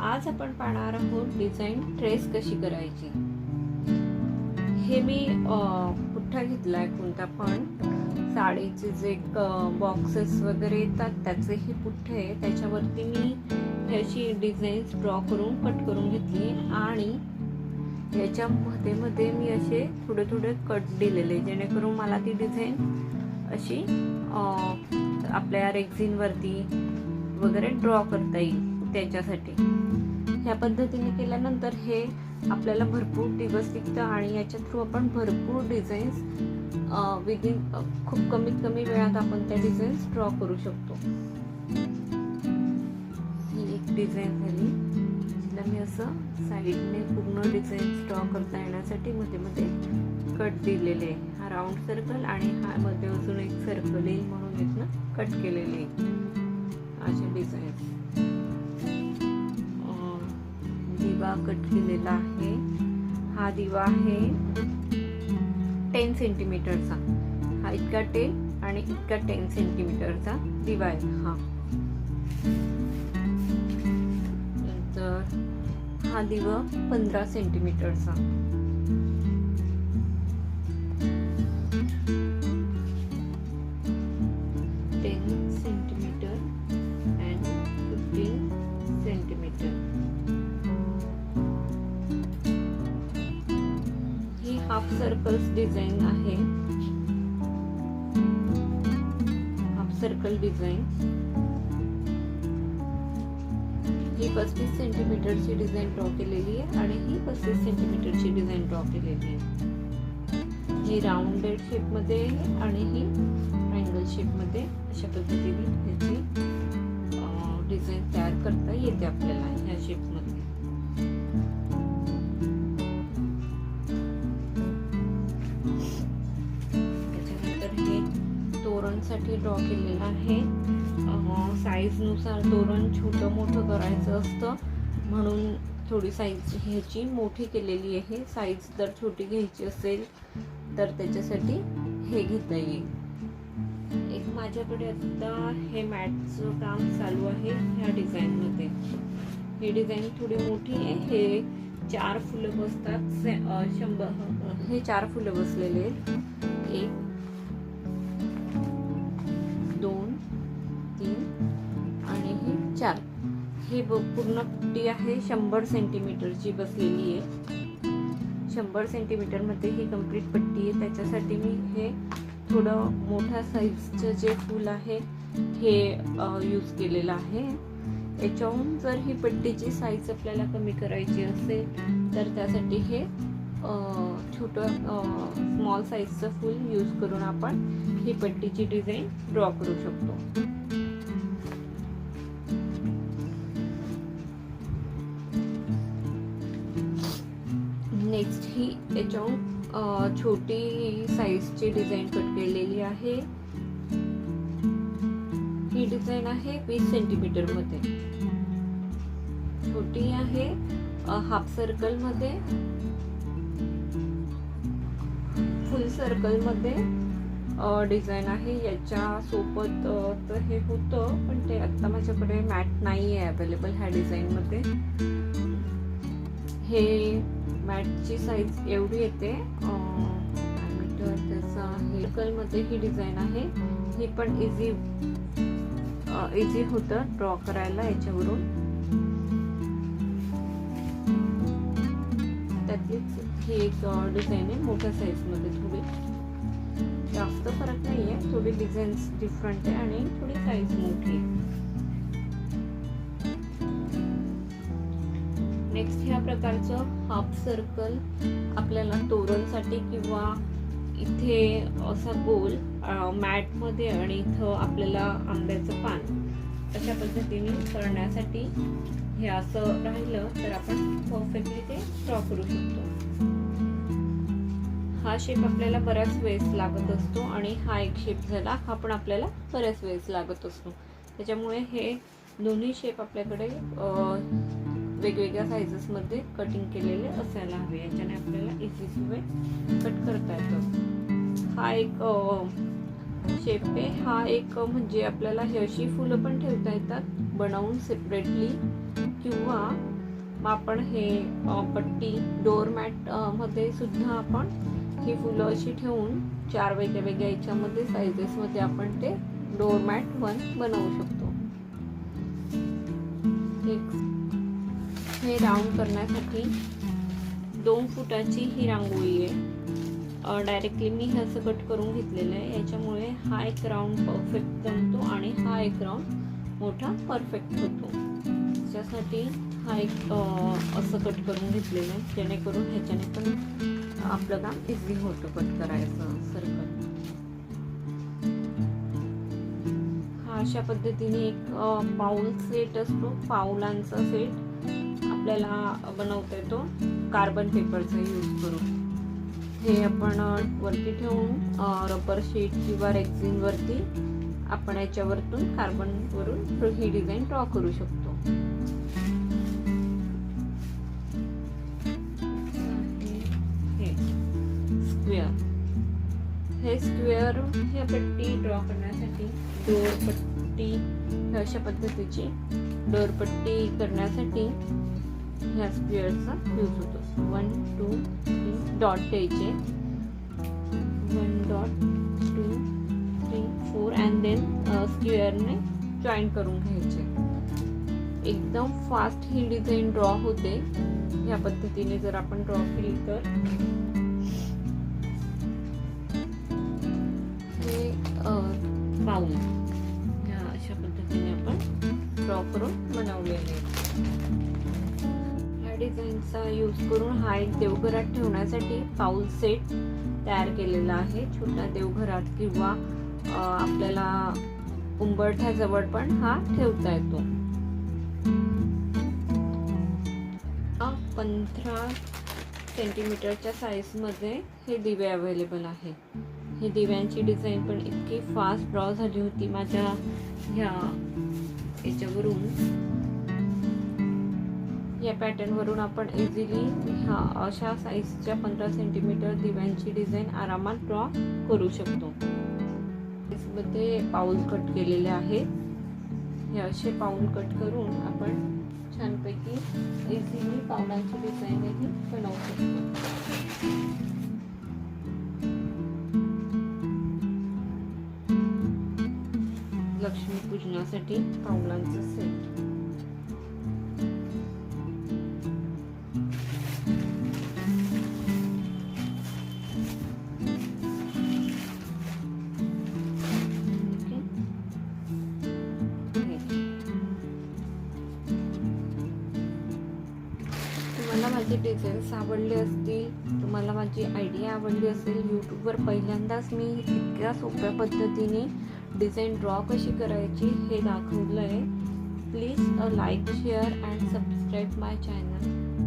आज आपण पाहणार आहोत डिझाईन ट्रेस कशी करायची। हे मी पुठ्ठा घेतलाय कोणता पण साडीचे जे बॉक्सेस वगैरे येतात त्याचे हे पुठ्ठे आहे। त्याच्यावरती मी ह्याची डिझाईन्स ड्रॉ करून कट करून घेतली आणि याच्या मध्ये मी असे थोडे थोडे कट दिलेले जेणेकरून मला ती डिझाईन अशी आपल्या रेक्झिन वरती वगैरे ड्रॉ करता येईल। त्याच्यासाठी ह्या पद्धतीने केल्यानंतर हे आपल्याला भरपूर दिवस टिकतं आणि याच्या थ्रू आपण भरपूर डिझाईन्स विदिन खूप कमीत कमी वेळात आपण त्या डिझाईन्स ड्रॉ करू शकतो। ही एक डिझाईन झाली जिला मी असं साईडने पूर्ण डिझाईन्स ड्रॉ करता येण्यासाठी मध्ये मध्ये कट दिलेले। हा राऊंड सर्कल आणि हा मध्ये अजून एक सर्कल येईल म्हणून इथनं कट केलेले अशा डिझाईन्स। दिवा कट केलेला आहे। हा दिवा आहे 10 सेंटीमीटरचा। हा इतका 10 आणि इतका 10 सेंटीमीटरचा दिवा आहे हा। नंतर हा दिवा 15 सेंटीमीटरचा। हाफ सर्कल्स डिझाईन आहे। हाफ सर्कल डिझाईन ही 35 सेंटीमीटरची डिझाईन ड्रॉ केलेली आहे आणि ही 35 सेंटीमीटरची डिझाईन ड्रॉ केलेली आहे। ही राऊंडेड शेप मध्ये आहे आणि ही ट्रायंगल शेप मध्ये अशा पद्धतीने ह्याची डिझाईन तयार करता येते आपल्याला ह्या शेप मध्ये। साठी ड्रॉ केलेला आहे। साईज नुसार तोरण छोटं मोठं करायचं असतं म्हणून थोडी साईज ह्याची मोठी केलेली आहे। साईज जर छोटी घ्यायची असेल तर त्याच्यासाठी हे घेता येईल। एक माझ्याकडे आता हे मॅटचं काम चालू आहे ह्या डिझाईन मध्ये। ही डिझाईन थोडी मोठी आहे। हे 4 फुलं बसतात 100 हे 4 फुलं बसलेले आहेत। 1 2 3 आणि ही 4। हे पूर्ण पट्टी आहे 100 सेंटीमीटरची बसलेली आहे। 100 सेंटीमीटर मध्ये ही कंप्लीट पट्टी आहे। त्याच्यासाठी मी हे थोडं मोठ्या साईजचं जे फूल आहे हे यूज केलेलं आहे। याच्याहून जर ही पट्टीची साईज आपल्याला कमी करायची असेल तर त्यासाठी हे छोटं स्मॉल साईजचं फूल यूज करून आपण ही पट्टीची डिझाईन ड्रॉ करू शकतो। नेक्स्ट ही याच्याहून छोटी साईजची डिझाईन कट केलेली आहे। ही डिझाईन आहे 20 सेंटीमीटर मध्ये। छोटी आहे हाफ सर्कल मध्ये, फुल सर्कल मध्ये डिझाईन आहे। याच्या सोबत तर हे होतं पण ते आता माझ्याकडे मॅट नाही आहे अवेलेबल ह्या डिझाईन मध्ये। हे मॅटची साईज एवढी येते मीटर त्याचा। सर्कल मध्ये ही डिझाईन आहे। ही पण इझी होतं ड्रॉ करायला याच्यावरून। त्यातलीच ही एक डिझाईन आहे मोठ्या साईज मध्ये। थोडी जास्त फरक नाहीये, थोडी डिझाईन्स डिफरंट आहे आणि थोडी साईज मोठी आहे। नेक्स्ट ह्या प्रकारचं हाफ सर्कल आपल्याला तोरणसाठी किंवा इथे असा गोल मॅट मध्ये आणि इथं आपल्याला आंब्याचं पान अशा पद्धतीने करण्यासाठी हे असं राहिलं तर आपण परफेक्टली ते ड्रॉ करू शकतो। हा शेप आपल्याला बऱ्याच वेळेस लागत असतो आणि हा एक शेप झाला हा पण आपल्याला बऱ्याच वेळेस लागत असतो। त्याच्यामुळे हे दोन्ही शेप आपल्याकडे वेगवेगळ्या साइजेस मध्ये कटिंग केलेले असायला हवे। याच्याने आपल्याला इझी वे कट करता येतं। हा एक शेप आहे। हा एक म्हणजे आपल्याला ही अशी फुलं पण ठेवता येतात बनवून सेपरेटली किंवा मग आपण हे पट्टी डोअरमॅट मध्ये सुद्धा आपण ही फुलं अशी ठेवून 4 वेगळ्या वेगळ्या याच्यामध्ये साइजेसमध्ये आपण ते डोअरमॅट 1 बनवू शकतो. हे राऊंड करण्यासाठी 2 फुटाची ही रांगोळी आहे. डायरेक्टली मी हे असं कट करून घेतलेलं आहे. याच्यामुळे हा एक राऊंड परफेक्ट जमतो आणि हा एक राऊंड मोठा परफेक्ट होतो. त्याच्यासाठी हा एक असं कट करून घेतलेलं आहे, जेणेकरून ह्याच्याने पण आपलं काम इझी होतं कट करायचं सर्कल. हा अशा पद्धतीने एक पाऊल सेट असतो, पाऊलांचा सेट आपल्याला बनवता येतो कार्बन पेपरचा यूज करून. हे आपण वरती ठेवून रबर शीट किंवा रेक्झिन वरती आपण याच्यावरतून कार्बन वरून ही डिझाईन ड्रॉ करू शकतो. हे स्क्वेअर हे पट्टी ड्रॉ करण्यासाठी डोरपट्टी अशा पद्धतीची डोरपट्टी करण्यासाठी ह्या स्क्वेअरचा यूज होतो. 1 2 3 डॉट द्यायचे. 1 डॉट 2 3 4 अँड देन स्क्वेअरने जॉईन करून घ्यायचे. एकदम फास्ट ही डिझाईन ड्रॉ होते. ह्या पद्धतीने जर आपण ड्रॉ केली तर हे पाऊल ह्या अशा पद्धतीने आपण ड्रॉ करून बनवलेले. ह्या डिझाईनचा यूज करून हा एक देवघरात ठेवण्यासाठी पाऊल सेट तयार केलेला आहे. छोट्या देवघरात किंवा आपल्याला उंबरठ्याजवळ पण हा ठेवता येतो. 15 सेंटीमीटरच्या साईजमध्ये हे दिवे अवेलेबल आहे. ही दिव्यांची डिझाईन पण इतकी फास्ट ड्रॉ झाली होती माझ्या ह्या याच्यावरून. या पॅटर्न वरून आपण इझिली ह्या अशा साईजच्या 15 सेंटीमीटर दिव्यांची डिझाईन आरामात ड्रॉ करू शकतो. मध्ये पाऊल कट केलेले आहेत. हे असे पाऊल कट करून आपण छानपैकी इझिली पावलांची डिझाईनही बनवू शकतो. लक्ष्मी पूजनासाठी पावलांचं सेट. तुम्हाला माझे डिझाईन्स आवडले असतील, तुम्हाला माझी आयडिया आवडली असेल, यूट्यूबवर पहिल्यांदाच मी इतक्या सोप्या पद्धतीने डिझाईन ड्रॉ कशी करायची हे दाखवलं आहे. Please like share and subscribe my channel.